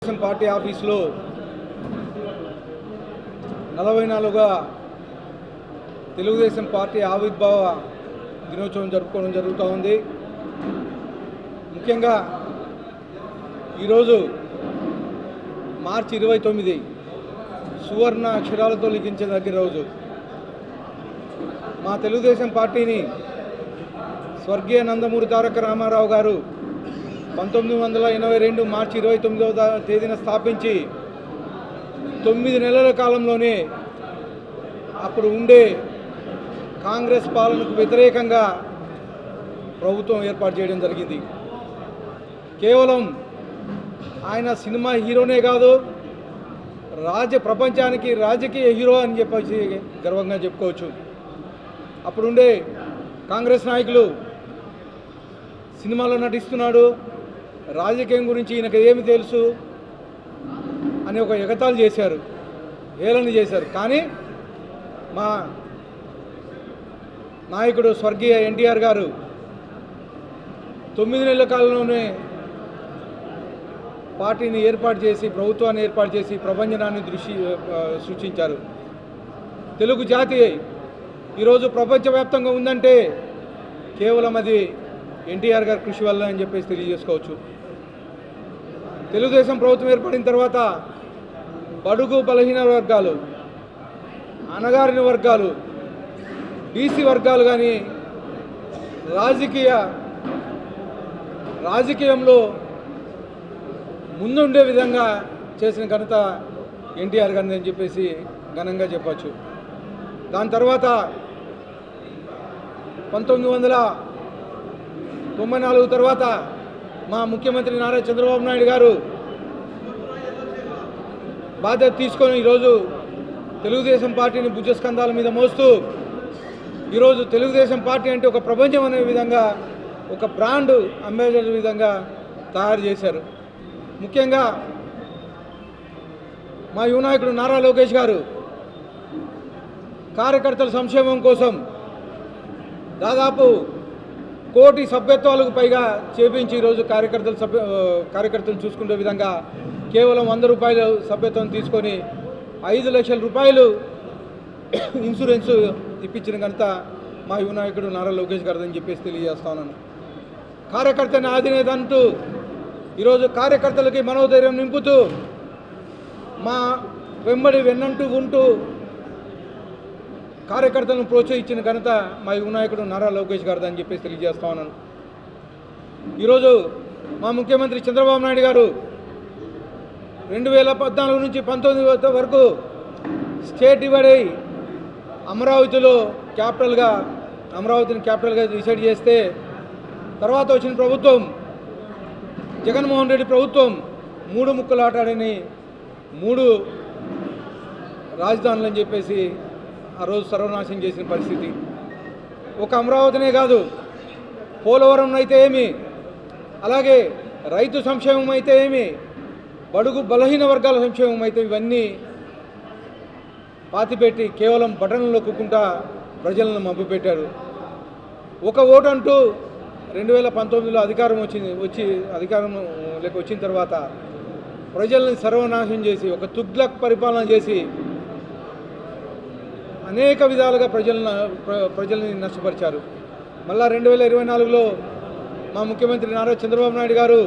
Telugu Desam party ఆఫీసులో 44గా Telugu Desam party ఆవిర్భావ దినోత్సవం జరుపుకోవడం జరుగుతూ ఉంది. ముఖ్యంగా ఈరోజు మార్చి 29 సువర్ణ అక్షరాలతో లిఖించదగిన రోజు. మా తెలుగుదేశం పార్టీని స్వర్గీయ నందమూరి తారక రామారావు గారు 1982 మార్చి 29వ తేదీన స్థాపించి 9 నెలల కాలంలోనే అప్పుడు ఉండే కాంగ్రెస్ పాలనకు వ్యతిరేకంగా ప్రభుత్వం ఏర్పాటు చేయడం జరిగింది. కేవలం ఆయన సినిమా హీరోనే కాదు, ప్రపంచానికి రాజకీయ హీరో అని చెప్పేసి గర్వంగా చెప్పుకోవచ్చు. అప్పుడుండే కాంగ్రెస్ నాయకులు సినిమాలో నటిస్తున్నాడు, రాజకీయం గురించి ఈయనకు ఏమి తెలుసు అని ఒక ఎగతాళి చేశారు, హేళన చేశారు. కానీ మా నాయకుడు స్వర్గీయ ఎన్టీఆర్ గారు 9 నెలల కాలంలోనే పార్టీని ఏర్పాటు చేసి, ప్రభుత్వాన్ని ఏర్పాటు చేసి ప్రభంజనాన్ని సృష్టించారు. తెలుగు జాతి ఈరోజు ప్రపంచవ్యాప్తంగా ఉందంటే కేవలం అది ఎన్టీఆర్ గారి కృషి వల్ల అని చెప్పేసి తెలియజేసుకోవచ్చు. తెలుగుదేశం ప్రభుత్వం ఏర్పడిన తర్వాత బడుగు బలహీన వర్గాలు, అణగారిన వర్గాలు, బీసీ వర్గాలు కానీ రాజకీయంలో ముందుండే విధంగా చేసిన ఘనత ఎన్టీఆర్ గారిని అని చెప్పేసి ఘనంగా చెప్పచ్చు. దాని తర్వాత 1994 తర్వాత మా ముఖ్యమంత్రి నారా చంద్రబాబు నాయుడు గారు బాధ్యత తీసుకొని ఈరోజు తెలుగుదేశం పార్టీని భుజస్కంధాల మీద మోస్తూ ఈరోజు తెలుగుదేశం పార్టీ అంటే ఒక ప్రపంచం అనే విధంగా, ఒక బ్రాండ్ అంబాసిడర్ విధంగా తయారు చేశారు. ముఖ్యంగా మా యువ నాయకుడు నారా లోకేష్ గారు కార్యకర్తల సంక్షేమం కోసం దాదాపు 1 కోటి సభ్యత్వాలకు పైగా చేపించి ఈరోజు కార్యకర్తలు చూసుకునే విధంగా కేవలం 100 రూపాయలు సభ్యత్వం తీసుకొని 5 లక్షల రూపాయలు ఇన్సూరెన్స్ ఇప్పించిన ఘనత మా యువ నాయకుడు నారా లోకేష్ గారు అని చెప్పేసి తెలియజేస్తా ఉన్నాను. కార్యకర్తని ఆధినేత అంటూ ఈరోజు కార్యకర్తలకి మనోధైర్యం నింపుతూ మా వెన్నంటూ ఉంటూ కార్యకర్తలను ప్రోత్సహించిన ఘనత మా యువ నాయకుడు నారా లోకేష్ గారు అని చెప్పేసి తెలియజేస్తా ఉన్నాను. ఈరోజు మా ముఖ్యమంత్రి చంద్రబాబు నాయుడు గారు 2014 నుంచి 19 వరకు స్టేట్ డివైడ్ అయ్యి అమరావతిని క్యాపిటల్గా డిసైడ్ చేస్తే తర్వాత వచ్చిన ప్రభుత్వం జగన్మోహన్ రెడ్డి ప్రభుత్వం 3 ముక్కలు ఆటాడని 3 రాజధానులు అని చెప్పేసి ఆ రోజు సర్వనాశనం చేసిన పరిస్థితి. ఒక అమరావతినే కాదు, పోలవరం అయితే ఏమి, అలాగే రైతు సంక్షేమం అయితే ఏమి, బడుగు బలహీన వర్గాల సంక్షేమం అయితే ఇవన్నీ పాతిపెట్టి కేవలం బటన్లు నొక్కుకుంటా ప్రజలను మభ్యపెట్టారు. ఒక ఓటు అంటూ 2019లో అధికారంలోకి వచ్చిన తర్వాత ప్రజల్ని సర్వనాశనం చేసి, ఒక తుగ్లక్ పరిపాలన చేసి అనేక విధాలుగా ప్రజల్ని నష్టపరిచారు. మళ్ళా 2024లో మా ముఖ్యమంత్రి నారా చంద్రబాబు నాయుడు గారు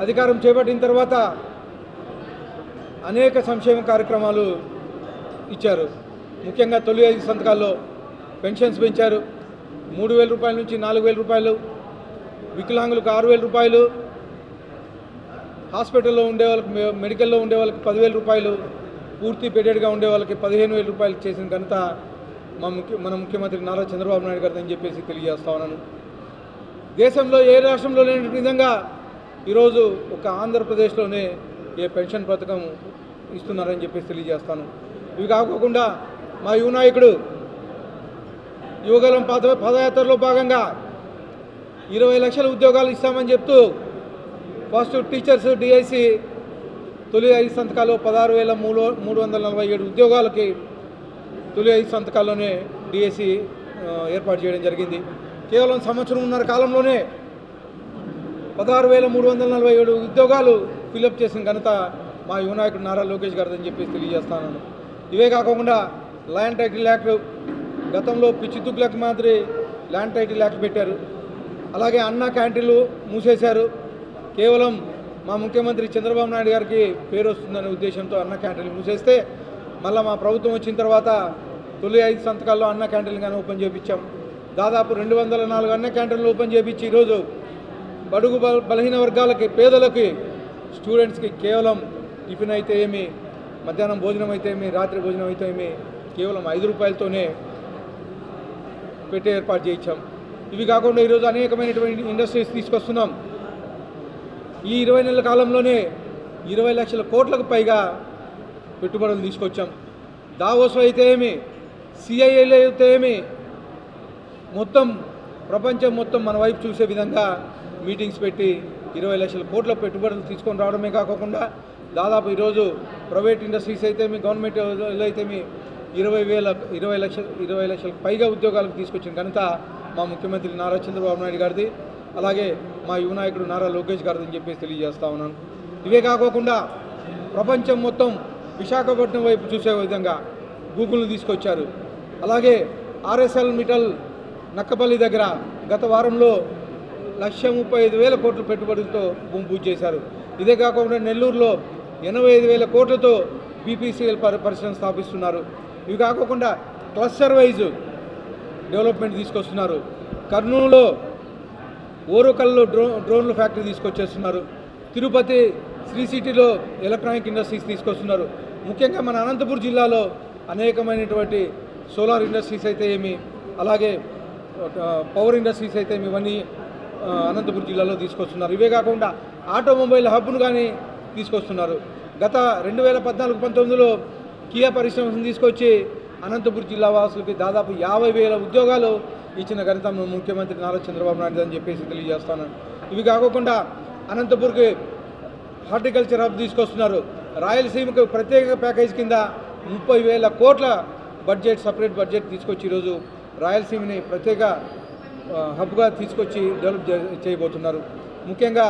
అధికారం చేపట్టిన తర్వాత అనేక సంక్షేమ కార్యక్రమాలు ఇచ్చారు. ముఖ్యంగా తొలి 5 సంతకాల్లో పెన్షన్స్ పెంచారు. 3,000 రూపాయల నుంచి 4,000 రూపాయలు, వికలాంగులకు 6,000 రూపాయలు, హాస్పిటల్లో ఉండే వాళ్ళకి, మెడికల్లో ఉండే వాళ్ళకి 10,000 రూపాయలు, పూర్తి బెడెడ్గా ఉండే వాళ్ళకి 15,000 రూపాయలు చేసిన ఘనత మన ముఖ్యమంత్రి నారా చంద్రబాబు నాయుడు గారు అని చెప్పేసి తెలియజేస్తా ఉన్నాను. దేశంలో ఏ రాష్ట్రంలో లేని విధంగా ఈరోజు ఒక ఆంధ్రప్రదేశ్లోనే ఏ పెన్షన్ పథకం ఇస్తున్నారని చెప్పేసి తెలియజేస్తాను. ఇవి కాకుండా మా యువ నాయకుడు యువగలం పాదయాత్రలో భాగంగా 20 లక్షల ఉద్యోగాలు ఇస్తామని చెప్తూ ఫస్ట్ టీచర్స్ డిఐసి తొలి 5 సంతకాల్లో 16,347 ఉద్యోగాలకి తొలి 5 సంతకాల్లోనే డిఎస్సి ఏర్పాటు చేయడం జరిగింది. కేవలం సంవత్సరంన్నర కాలంలోనే 16,347 ఉద్యోగాలు ఫిలప్ చేసిన ఘనత మా యువ నాయకుడు నారా లోకేష్ గారిదని చెప్పేసి తెలియజేస్తాను. ఇవే కాకుండా ల్యాండ్ టైటిల్ యాక్ట్ గతంలో పిచ్చితుక్కులకు మాదిరి ల్యాండ్ టైటిల్ యాక్ట్ పెట్టారు. అలాగే అన్న క్యాంటీన్లు మూసేశారు. కేవలం మా ముఖ్యమంత్రి చంద్రబాబు నాయుడు గారికి పేరు వస్తుందనే ఉద్దేశంతో అన్న క్యాంటీన్లు మూసేస్తే మళ్ళీ మా ప్రభుత్వం వచ్చిన తర్వాత తొలి 5 సంతకాల్లో అన్న క్యాంటీన్లు కానీ ఓపెన్ చేయించాం. దాదాపు 204 అన్న క్యాంటీన్లు ఓపెన్ చేయించి ఈరోజు బడుగు బలహీన వర్గాలకి, పేదలకి, స్టూడెంట్స్కి కేవలం టిఫిన్ అయితే ఏమి, మధ్యాహ్నం భోజనం అయితే ఏమి, రాత్రి భోజనం అయితే ఏమి కేవలం 5 రూపాయలతోనే పెట్టే ఏర్పాటు చేయించాం. ఇవి కాకుండా ఈరోజు అనేకమైనటువంటి ఇండస్ట్రీస్ తీసుకొస్తున్నాం. ఈ 20 నెలల కాలంలోనే 20 లక్షల కోట్లకు పైగా పెట్టుబడులు తీసుకొచ్చాం. దావోస్లో అయితే ఏమి, సిఐఏలో అయితే ఏమి, మొత్తం ప్రపంచం మొత్తం మన వైపు చూసే విధంగా మీటింగ్స్ పెట్టి 20 లక్షల కోట్ల పెట్టుబడులు తీసుకొని రావడమే కాకుండా దాదాపు ఈరోజు ప్రైవేట్ ఇండస్ట్రీస్ అయితే మీ, గవర్నమెంట్ అయితే మీ 20 లక్షలకు పైగా ఉద్యోగాలకు తీసుకొచ్చిన ఘనత మా ముఖ్యమంత్రి నారా చంద్రబాబు నాయుడు గారిది, అలాగే మా యువ నాయకుడు నారా లోకేష్ గారిది అని చెప్పేసి తెలియజేస్తా ఉన్నాను. ఇవే కాకుండా ప్రపంచం మొత్తం విశాఖపట్నం వైపు చూసే విధంగా గూగుల్ను తీసుకొచ్చారు. అలాగే ఆర్ఎస్ఎల్ మిటల్ నక్కపల్లి దగ్గర గత వారంలో 135,000 కోట్ల పెట్టుబడులతో భూమి పూజ చేశారు. ఇదే కాకుండా నెల్లూరులో 85,000 కోట్లతో బీపీసీఎల్ పరిశ్రమ స్థాపిస్తున్నారు. ఇవి కాకుండా క్లస్టర్ వైజ్ డెవలప్మెంట్ తీసుకొస్తున్నారు. కర్నూలులో ఓరుకల్లో డ్రోన్ల ఫ్యాక్టరీ తీసుకొచ్చేస్తున్నారు. తిరుపతి శ్రీ సిటీలో ఎలక్ట్రానిక్ ఇండస్ట్రీస్ తీసుకొస్తున్నారు. ముఖ్యంగా మన అనంతపురం జిల్లాలో అనేకమైనటువంటి సోలార్ ఇండస్ట్రీస్ అయితే ఏమి, అలాగే పవర్ ఇండస్ట్రీస్ అయితే ఏమి, ఇవన్నీ అనంతపురం జిల్లాలో తీసుకొస్తున్నారు. ఇవే కాకుండా ఆటోమొబైల్ హబ్ను కానీ తీసుకొస్తున్నారు. గత 2014-19లో కియా పరిశ్రమను తీసుకొచ్చి అనంతపురం జిల్లా వాసులకి దాదాపు 50,000 ఉద్యోగాలు ఇచ్చిన ఘనత ముఖ్యమంత్రి నారా చంద్రబాబు నాయుడు అని చెప్పేసి తెలియజేస్తాను. ఇవి కాకుండా అనంతపురంకి హార్టికల్చర్ హబ్ తీసుకొస్తున్నారు. రాయలసీమకు ప్రత్యేక ప్యాకేజ్ కింద 30,000 కోట్ల బడ్జెట్, సపరేట్ బడ్జెట్ తీసుకొచ్చి ఈరోజు రాయలసీమని ప్రత్యేక హబ్గా తీసుకొచ్చి డెవలప్ చేయబోతున్నారు. ముఖ్యంగా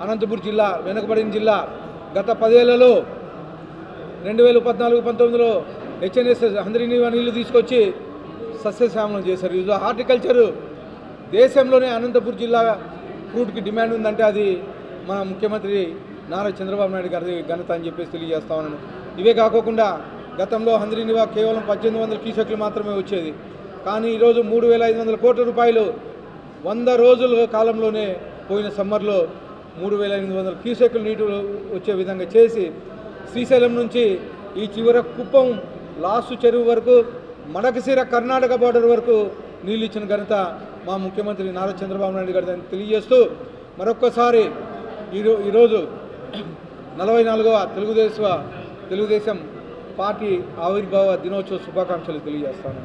అనంతపురం జిల్లా వెనుకబడిన జిల్లా. గత 10 ఏళ్లలో 2014-19లో హెచ్ఎన్ఎస్ హంద్రీని నీళ్లు తీసుకొచ్చి సస్యశ్యామలం చేశారు. ఇది హార్టికల్చరు దేశంలోనే అనంతపురం జిల్లా ఫ్రూట్కి డిమాండ్ ఉందంటే అది మా ముఖ్యమంత్రి నారా చంద్రబాబు నాయుడు గారి ఘనత అని చెప్పేసి తెలియజేస్తా ఉన్నాను. ఇవే కాకుండా గతంలో హంద్రీనివా కేవలం 1800 క్యూసెక్లు మాత్రమే వచ్చేది. కానీ ఈరోజు 3,500 కోట్ల రూపాయలు 100 రోజుల కాలంలోనే పోయిన సమ్మర్లో 3,800 క్యూసెక్లు నీటి వచ్చే విధంగా చేసి శ్రీశైలం నుంచి ఈ చివర కుప్పం లాస్ట్ చెరువు వరకు, మడకశిర కర్ణాటక బార్డర్ వరకు నీళ్ళు ఇచ్చిన ఘనత మా ముఖ్యమంత్రి నారా చంద్రబాబు నాయుడు గారి తెలియజేస్తూ మరొక్కసారి ఈరోజు 44వ తెలుగుదేశం పార్టీ ఆవిర్భావ దినోత్సవ శుభాకాంక్షలు తెలియజేస్తాను.